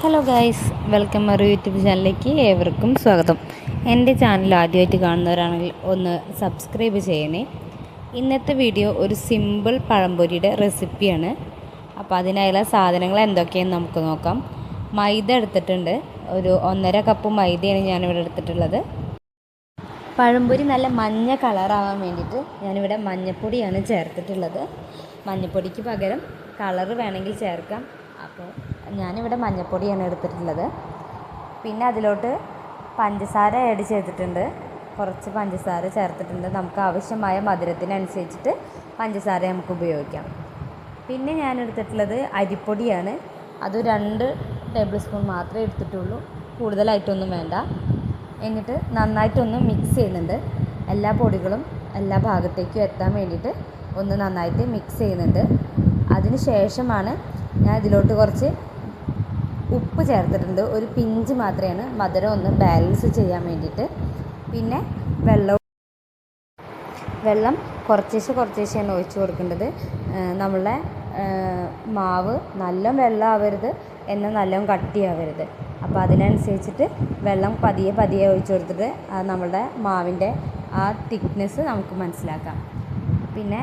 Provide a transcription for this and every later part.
Hello guys, welcome മറു YouTube ചാനലിലേക്ക് ഏവർക്കും സ്വാഗതം. എൻ്റെ ചാനൽ ആദ്യമായിട്ട് കാണുന്നവരാണെങ്കിൽ ഒന്ന് സബ്സ്ക്രൈബ് ചെയ്യണേ. ഇന്നത്തെ വീഡിയോ ഒരു സിമ്പിൾ പഴംപൊരിയുടെ റെസിപ്പിയാണ്. അപ്പോൾ അതിനായുള്ള സാധനങ്ങൾ എന്തൊക്കെയെന്ന് നമുക്ക് നോക്കാം. മൈദ എടുത്തിട്ടുണ്ട്, ഒരു 1.5 കപ്പ് മൈദയാണ് ഞാനിവിടെ എടുത്തിട്ടുള്ളത്. പഴംപൊരി നല്ല മഞ്ഞ കളറാവാൻ വേണ്ടിയിട്ട് ഞാനിവിടെ മഞ്ഞൾപ്പൊടിയാണ് ചേർത്തിട്ടുള്ളത്. മഞ്ഞൾപ്പൊടിക്ക് പകരം കളറ് വേണമെങ്കിൽ ചേർക്കാം. അപ്പോൾ ഞാനിവിടെ മഞ്ഞൾപ്പൊടിയാണ് എടുത്തിട്ടുള്ളത്. പിന്നെ അതിലോട്ട് പഞ്ചസാര ആഡ് ചെയ്തിട്ടുണ്ട്, കുറച്ച് പഞ്ചസാര ചേർത്തിട്ടുണ്ട്. നമുക്ക് ആവശ്യമായ മധുരത്തിനനുസരിച്ചിട്ട് പഞ്ചസാര നമുക്ക് ഉപയോഗിക്കാം. പിന്നെ ഞാൻ എടുത്തിട്ടുള്ളത് അരിപ്പൊടിയാണ്. അത് 2 ടേബിൾ സ്പൂൺ മാത്രമേ എടുത്തിട്ടുള്ളൂ, കൂടുതലായിട്ടൊന്നും വേണ്ട. എന്നിട്ട് നന്നായിട്ടൊന്ന് മിക്സ് ചെയ്യുന്നുണ്ട്. എല്ലാ പൊടികളും എല്ലാ ഭാഗത്തേക്കും എത്താൻ വേണ്ടിയിട്ട് ഒന്ന് നന്നായിട്ട് മിക്സ് ചെയ്യുന്നുണ്ട്. അതിന് ശേഷമാണ് ഞാൻ ഇതിലോട്ട് കുറച്ച് ഉപ്പ് ചേർത്തിട്ടുണ്ട്. ഒരു പിഞ്ച് മാത്രമാണ്, മധുരം ഒന്ന് ബാലൻസ് ചെയ്യാൻ വേണ്ടിയിട്ട്. പിന്നെ വെള്ളം കുറച്ചേശ്ശെയാണ് ഒഴിച്ച് കൊടുക്കേണ്ടത്. നമ്മളുടെ മാവ് നല്ല വെള്ളം ആവരുത്, എന്നാൽ നല്ല കട്ടിയാവരുത്. അപ്പോൾ അതിനനുസരിച്ചിട്ട് വെള്ളം പതിയെ ഒഴിച്ച് കൊടുത്തിട്ട് നമ്മളുടെ മാവിൻ്റെ ആ തിക്നെസ് നമുക്ക് മനസ്സിലാക്കാം. പിന്നെ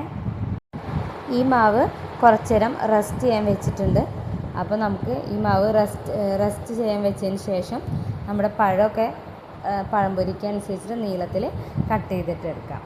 ഈ മാവ് കുറച്ച് നേരം റെസ്റ്റ് ചെയ്യാൻ വെച്ചിട്ടുണ്ട്. അപ്പോൾ നമുക്ക് ഈ മാവ് റെസ്റ്റ് ചെയ്യാൻ വെച്ചതിന് ശേഷം നമ്മുടെ പഴം പൊരിക്കനുസരിച്ചിട്ട് നീളത്തിൽ കട്ട് ചെയ്തിട്ട് എടുക്കാം.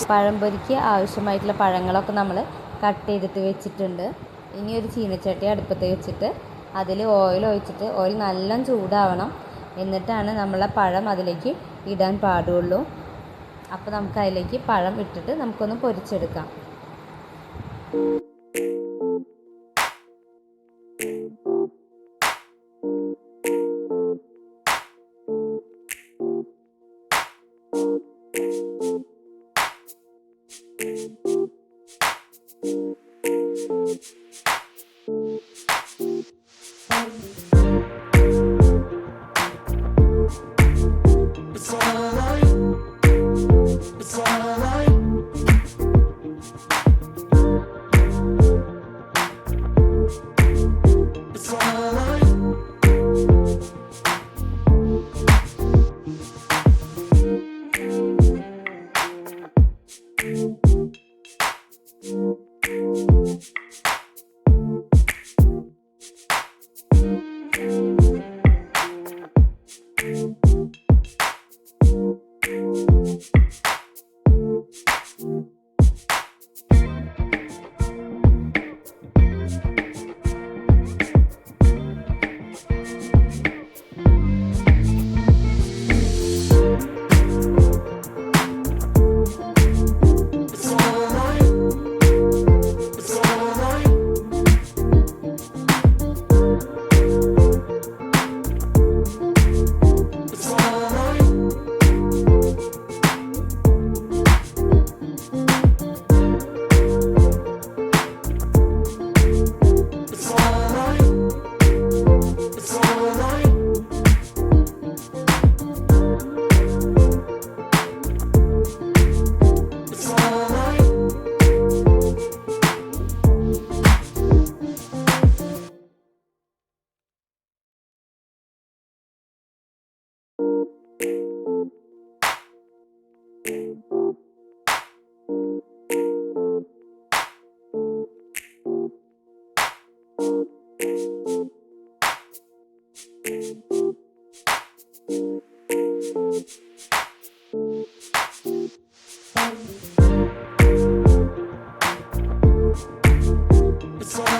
പഴംപൊരിക്ക് ആവശ്യമായിട്ടുള്ള പഴങ്ങളൊക്കെ നമ്മൾ കട്ട് ചെയ്തിട്ട് വെച്ചിട്ടുണ്ട്. ഇനി ഒരു ചീനച്ചട്ടി അടുപ്പത്ത് വെച്ചിട്ട് അതിൽ ഓയിൽ ഒഴിച്ചിട്ട്, ഓയിൽ നല്ല ചൂടാവണം. എന്നിട്ടാണ് നമ്മളെ പഴം അതിലേക്ക് ഇടാൻ പാടുള്ളൂ. അപ്പോൾ നമുക്ക് അതിലേക്ക് പഴം ഇട്ടിട്ട് നമുക്കൊന്ന് പൊരിച്ചെടുക്കാം.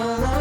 Allah